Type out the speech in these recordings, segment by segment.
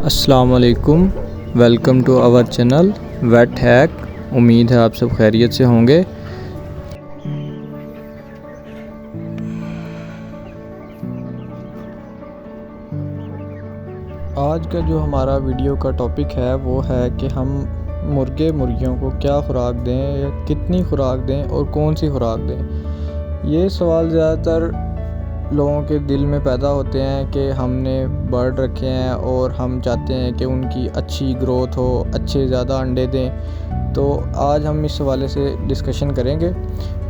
अस्सलाम वालेकुम, welcome to our channel wet hack. उम्मीद है आप सब खैरियत से होंगे। आज का जो हमारा वीडियो का टॉपिक है वो है कि हम मुर्गियों को क्या खुराक दें या कितनी खुराक दें और कौन सी खुराक दें। ये सवाल ज़्यादातर लोगों के दिल में पैदा होते हैं कि हमने बर्ड रखे हैं और हम चाहते हैं कि उनकी अच्छी ग्रोथ हो, अच्छे ज़्यादा अंडे दें। तो आज हम इस हवाले से डिस्कशन करेंगे।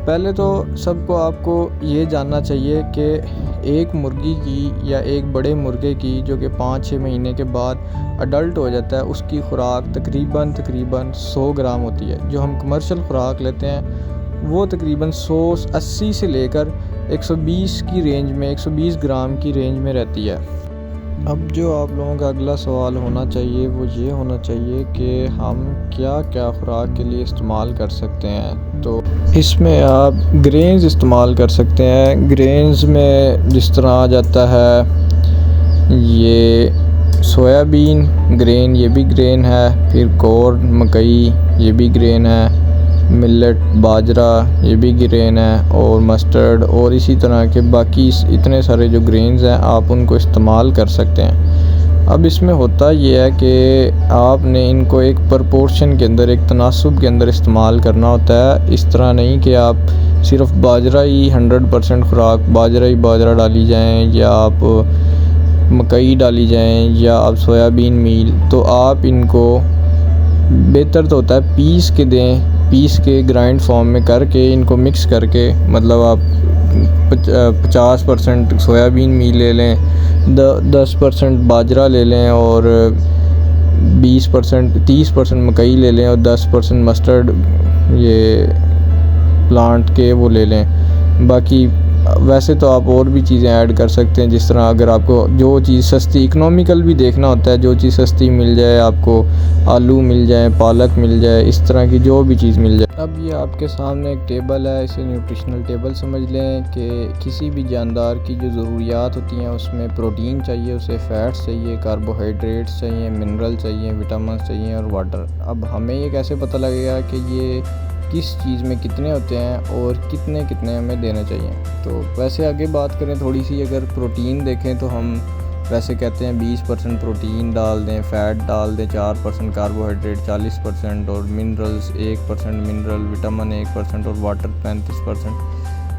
पहले तो सबको आपको ये जानना चाहिए कि एक मुर्गी की या एक बड़े मुर्गे की जो कि 5-6 महीने के बाद अडल्ट हो जाता है, उसकी खुराक तकरीबन 100 ग्राम होती है। जो हम कमर्शियल खुराक लेते हैं वो तकरीबन 180 से लेकर 120 की रेंज में, 120 ग्राम की रेंज में रहती है। अब जो आप लोगों का अगला सवाल होना चाहिए वो ये होना चाहिए कि हम क्या क्या खुराक के लिए इस्तेमाल कर सकते हैं। तो इसमें आप ग्रेन्स इस्तेमाल कर सकते हैं। ग्रेन्स में जिस तरह आ जाता है ये सोयाबीन ग्रेन, ये भी ग्रेन है। फिर कॉर्न मकई, ये भी ग्रेन है। मिलेट बाजरा, ये भी ग्रेन है। और मस्टर्ड और इसी तरह के बाकी इतने सारे जो ग्रेन्स हैं आप उनको इस्तेमाल कर सकते हैं। अब इसमें होता ये है कि आपने इनको एक प्रपोर्शन के अंदर, एक तनासुब के अंदर इस्तेमाल करना होता है। इस तरह नहीं कि आप सिर्फ बाजरा ही 100% खुराक बाजरा डाली जाएँ, या आप मकई डाली जाएँ, या आप सोयाबीन मील। तो आप इनको बेहतर तो होता है पीस के ग्राइंड फॉर्म में करके इनको मिक्स करके, मतलब आप 50% सोयाबीन मील ले लें, 10% बाजरा ले लें और 30% मकई ले लें और 10% मस्टर्ड ये प्लांट के वो ले लें। बाकी वैसे तो आप और भी चीज़ें ऐड कर सकते हैं, जिस तरह अगर आपको जो चीज़ सस्ती, इकोनॉमिकल भी देखना होता है, जो चीज़ सस्ती मिल जाए, आपको आलू मिल जाए, पालक मिल जाए, इस तरह की जो भी चीज़ मिल जाए। अब ये आपके सामने एक टेबल है, इसे न्यूट्रिशनल टेबल समझ लें कि किसी भी जानदार की जो ज़रूरियात होती हैं उसमें प्रोटीन चाहिए, उसे फ़ैट्स चाहिए, कार्बोहाइड्रेट्स चाहिए, मिनरल चाहिए, विटामिन चाहिए और वाटर। अब हमें ये कैसे पता लगेगा कि ये किस चीज़ में कितने होते हैं और कितने हमें देने चाहिए। तो वैसे आगे बात करें थोड़ी सी, अगर प्रोटीन देखें तो हम वैसे कहते हैं 20% प्रोटीन डाल दें, फ़ैट डाल दें 4%, कार्बोहाइड्रेट 40% और मिनरल्स 1% मिनरल, विटामिन 1% और वाटर 35%।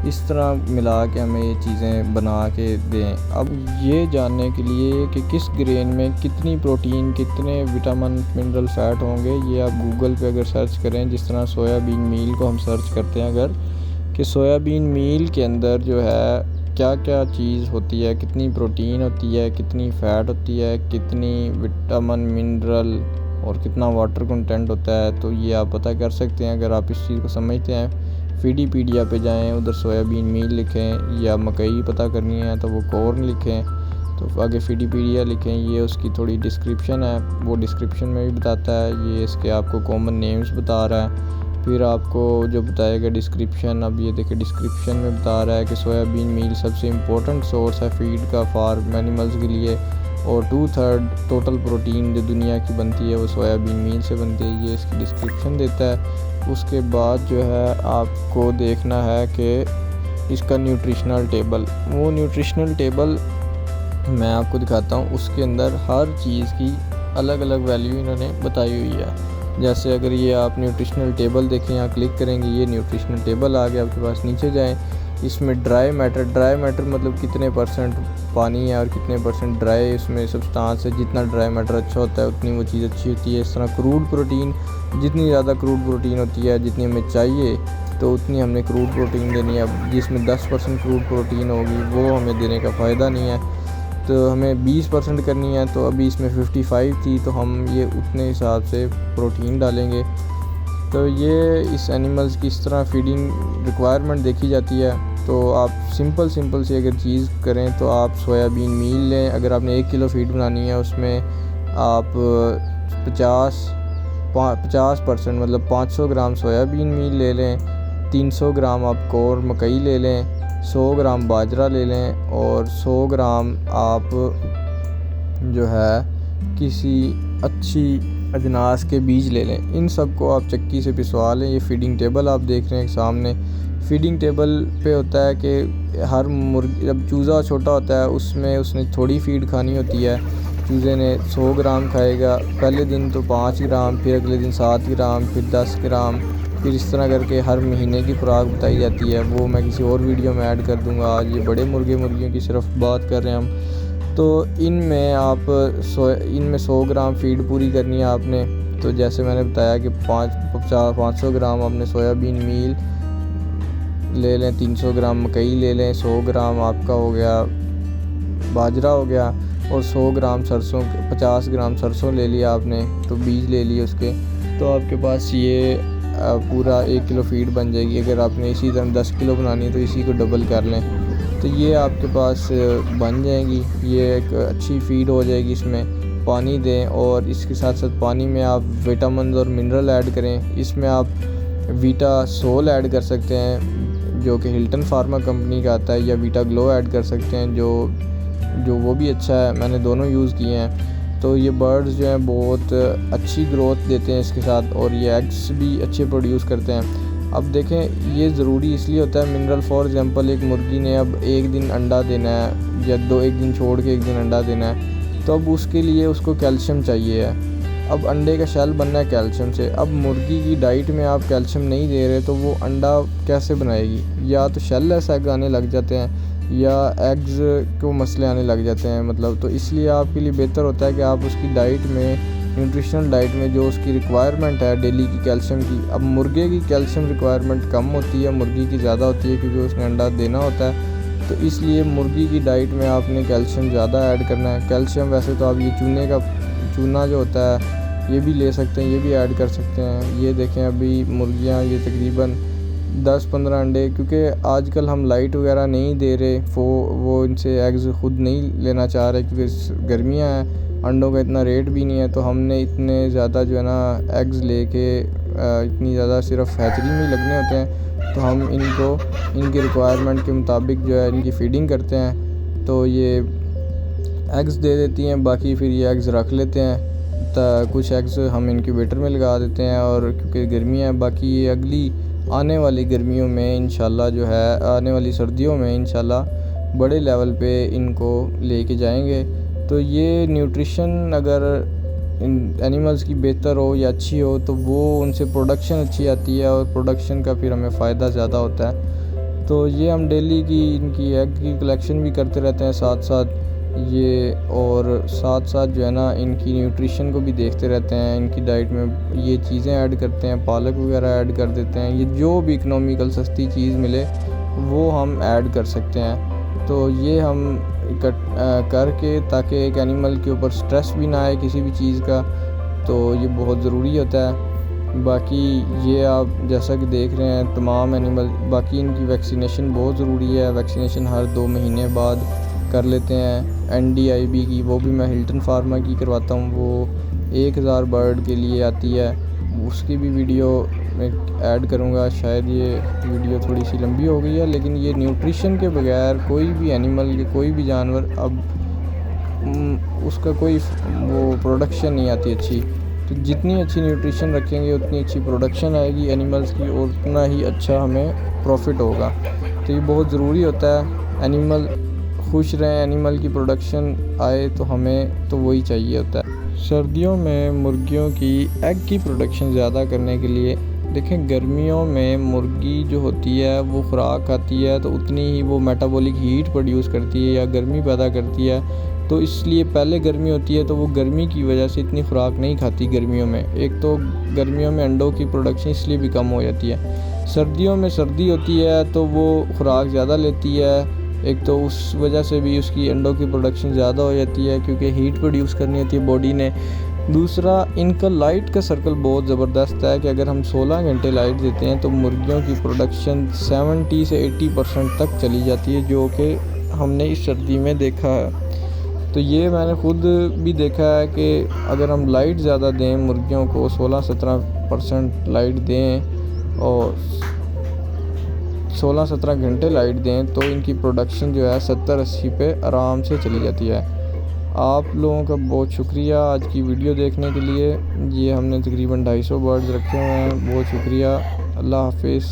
इस तरह मिला के हमें ये चीज़ें बना के दें। अब ये जानने के लिए कि किस ग्रेन में कितनी प्रोटीन, कितने विटामिन, मिनरल, फ़ैट होंगे, ये आप गूगल पे अगर सर्च करें, जिस तरह सोयाबीन मील को हम सर्च करते हैं अगर, कि सोयाबीन मील के अंदर जो है क्या क्या चीज़ होती है, कितनी प्रोटीन होती है, कितनी फ़ैट होती है, कितनी विटामिन, मिनरल और कितना वाटर कंटेंट होता है, तो ये आप पता कर सकते हैं अगर आप इस चीज़ को समझते हैं। फीडीपीडिया पे जाएं, उधर सोयाबीन मील लिखें, या मकई पता करनी है तो वो कॉर्न लिखें, तो आगे फीडीपीडिया लिखें। ये उसकी थोड़ी डिस्क्रिप्शन है, वो डिस्क्रिप्शन में भी बताता है, ये इसके आपको कॉमन नेम्स बता रहा है। फिर आपको जो बताएगा डिस्क्रिप्शन, अब ये देखिए डिस्क्रिप्शन में बता रहा है कि सोयाबीन मील सबसे इम्पोर्टेंट सोर्स है फीड का फार्म एनिमल्स के लिए, और 2/3 टोटल प्रोटीन जो दुनिया की बनती है वो सोयाबीन मील से बनती है। ये इसकी डिस्क्रिप्शन देता है। उसके बाद जो है आपको देखना है कि इसका न्यूट्रिशनल टेबल, वो न्यूट्रिशनल टेबल मैं आपको दिखाता हूँ। उसके अंदर हर चीज़ की अलग अलग वैल्यू इन्होंने बताई हुई है। जैसे अगर ये आप न्यूट्रिशनल टेबल देखें, यहाँ क्लिक करेंगे, ये न्यूट्रिशनल टेबल आ गया आपके पास। नीचे जाएं, इसमें ड्राई मैटर मतलब कितने % पानी है और कितने % ड्राई इसमें सब्सटेंस है। जितना ड्राई मैटर अच्छा होता है उतनी वो चीज़ अच्छी होती है। इस तरह क्रूड प्रोटीन, जितनी ज़्यादा क्रूड प्रोटीन होती है, जितनी हमें चाहिए तो उतनी हमने क्रूड प्रोटीन देनी है। अब जिसमें 10% क्रूड प्रोटीन होगी वो हमें देने का फ़ायदा नहीं है, तो हमें 20% करनी है। तो अभी इसमें 55 थी, तो हम ये उतने हिसाब से प्रोटीन डालेंगे। तो ये इस एनिमल्स की इस तरह फीडिंग रिक्वायरमेंट देखी जाती है। तो आप सिंपल सी अगर चीज़ करें तो आप सोयाबीन मील लें। अगर आपने 1 किलो फीड बनानी है उसमें आप 50% मतलब 500 ग्राम सोयाबीन मील ले लें, 300 ग्राम आप कॉर्न मकई ले लें, 100 ग्राम बाजरा ले लें और 100 ग्राम आप जो है किसी अच्छी अजनास के बीज ले लें। इन सब को आप चक्की से पिसवा लें। ये फीडिंग टेबल आप देख रहे हैं सामने। फीडिंग टेबल पे होता है कि हर मुर्गी, जब चूज़ा छोटा होता है उसमें उसने थोड़ी फीड खानी होती है। चूज़े ने 100 ग्राम खाएगा, पहले दिन तो 5 ग्राम, फिर अगले दिन 7 ग्राम, फिर 10 ग्राम, फिर इस तरह करके हर महीने की खुराक बताई जाती है। वो मैं किसी और वीडियो में ऐड कर दूंगा। आज ये बड़े मुर्गियों की सिर्फ बात कर रहे हैं हम। तो इनमें 100 ग्राम फीड पूरी करनी है आपने। तो जैसे मैंने बताया कि 500 ग्राम आपने सोयाबीन मील ले लें, 300 ग्राम मकई ले लें, 100 ग्राम आपका हो गया बाजरा हो गया, और 100 ग्राम सरसों, 50 ग्राम सरसों ले लिया आपने, तो बीज ले लिए उसके। तो आपके पास ये पूरा 1 किलो फीड बन जाएगी। अगर आपने इसी तरह 10 किलो बनानी है तो इसी को डबल कर लें, तो ये आपके पास बन जाएगी। ये एक अच्छी फीड हो जाएगी। इसमें पानी दें, और इसके साथ साथ पानी में आप विटामिन और मिनरल ऐड करें। इसमें आप वीटा सोल ऐड कर सकते हैं जो कि हिल्टन फार्मा कंपनी का आता है, या वीटा ग्लो ऐड कर सकते हैं जो वो भी अच्छा है। मैंने दोनों यूज़ किए हैं। तो ये बर्ड्स जो हैं बहुत अच्छी ग्रोथ देते हैं इसके साथ, और ये एग्स भी अच्छे प्रोड्यूस करते हैं। अब देखें, ये ज़रूरी इसलिए होता है मिनरल। फॉर एग्ज़ाम्पल, एक मुर्गी ने अब एक दिन अंडा देना है, या एक दिन छोड़ के एक दिन अंडा देना है, तो अब उसके लिए उसको कैल्शियम चाहिए है। अब अंडे का शेल बनना है कैल्शियम से। अब मुर्गी की डाइट में आप कैल्शियम नहीं दे रहे तो वो अंडा कैसे बनाएगी? या तो शेललेस एग आने लग जाते हैं, या एग्स को मसले आने लग जाते हैं मतलब। तो इसलिए आपके लिए बेहतर होता है कि आप उसकी डाइट में, न्यूट्रिशनल डाइट में जो उसकी रिक्वायरमेंट है डेली की कैल्शियम की। अब मुर्गे की कैल्शियम रिक्वायरमेंट कम होती है, मुर्गी की ज़्यादा होती है, क्योंकि उसने अंडा देना होता है। तो इसलिए मुर्गी की डाइट में आपने कैल्शियम ज़्यादा ऐड करना है। कैल्शियम वैसे तो आप ये चूना जो होता है ये भी ले सकते हैं, ये भी ऐड कर सकते हैं। ये देखें, अभी मुर्गियाँ ये तकरीबन 10-15 अंडे, क्योंकि आजकल हम लाइट वगैरह नहीं दे रहे, वो इनसे एग्स खुद नहीं लेना चाह रहे, क्योंकि गर्मियाँ हैं, अंडों का इतना रेट भी नहीं है। तो हमने इतने ज़्यादा जो है ना एग्स लेके इतनी ज़्यादा सिर्फ हैचरी में लगने होते हैं, तो हम इनको इनकी रिक्वायरमेंट के मुताबिक जो है इनकी फीडिंग करते हैं। तो ये एग्स दे देती हैं, बाकी फिर ये एग्स रख लेते हैं। कुछ एग्स हम इनक्यूबेटर में लगा देते हैं, और क्योंकि गर्मियाँ हैं, बाकी ये अगली आने वाली गर्मियों में इंशाल्लाह जो है, आने वाली सर्दियों में इंशाल्लाह बड़े लेवल पे इनको लेके जाएंगे। तो ये न्यूट्रिशन अगर इन एनिमल्स की बेहतर हो या अच्छी हो तो वो उनसे प्रोडक्शन अच्छी आती है, और प्रोडक्शन का फिर हमें फ़ायदा ज़्यादा होता है। तो ये हम डेली की इनकी एग की कलेक्शन भी करते रहते हैं साथ साथ ये, और साथ साथ जो है ना इनकी न्यूट्रिशन को भी देखते रहते हैं। इनकी डाइट में ये चीज़ें ऐड करते हैं, पालक वगैरह ऐड कर देते हैं। ये जो भी इकनॉमिकल सस्ती चीज़ मिले वो हम ऐड कर सकते हैं। तो ये हम करके, ताकि एक एनिमल के ऊपर स्ट्रेस भी ना आए किसी भी चीज़ का, तो ये बहुत ज़रूरी होता है। बाकी ये आप जैसा कि देख रहे हैं तमाम एनिमल, बाकी इनकी वैक्सीनेशन बहुत ज़रूरी है। वैक्सीनेशन हर 2 महीने बाद कर लेते हैं। NDIB की, वो भी मैं हिल्टन फार्मा की करवाता हूँ, वो 1000 बर्ड के लिए आती है। उसकी भी वीडियो मैं ऐड करूँगा। शायद ये वीडियो थोड़ी सी लंबी हो गई है, लेकिन ये न्यूट्रिशन के बगैर कोई भी एनिमल के, कोई भी जानवर, अब उसका कोई वो प्रोडक्शन नहीं आती अच्छी। तो जितनी अच्छी न्यूट्रिशन रखेंगे उतनी अच्छी प्रोडक्शन आएगी एनिमल्स की, और उतना ही अच्छा हमें प्रॉफिट होगा। तो ये बहुत ज़रूरी होता है। एनिमल खुश रहें, एनिमल की प्रोडक्शन आए, तो हमें तो वही चाहिए होता है। सर्दियों में मुर्गियों की एग की प्रोडक्शन ज़्यादा करने के लिए, देखें गर्मियों में मुर्गी जो होती है वो खुराक खाती है, तो उतनी ही वो मेटाबॉलिक हीट प्रोड्यूस करती है या गर्मी पैदा करती है। तो इसलिए पहले गर्मी होती है तो वो गर्मी की वजह से इतनी खुराक नहीं खाती गर्मियों में। एक तो गर्मियों में अंडों की प्रोडक्शन इसलिए भी कम हो जाती है। सर्दियों में सर्दी होती है तो वो खुराक ज़्यादा लेती है, एक तो उस वजह से भी उसकी अंडों की प्रोडक्शन ज़्यादा हो जाती है, क्योंकि हीट प्रोड्यूस करनी होती है बॉडी ने। दूसरा, इनका लाइट का सर्कल बहुत ज़बरदस्त है कि अगर हम 16 घंटे लाइट देते हैं तो मुर्गियों की प्रोडक्शन 70 से 80% तक चली जाती है, जो कि हमने इस सर्दी में देखा है। तो ये मैंने खुद भी देखा है कि अगर हम लाइट ज़्यादा दें, मुर्गियों को 16-17% लाइट दें और 16-17 घंटे लाइट दें, तो इनकी प्रोडक्शन जो है 70-80 पे आराम से चली जाती है। आप लोगों का बहुत शुक्रिया आज की वीडियो देखने के लिए। ये हमने तकरीबन 250 बर्ड्स रखे हुए हैं। बहुत शुक्रिया। अल्लाह हाफिज़।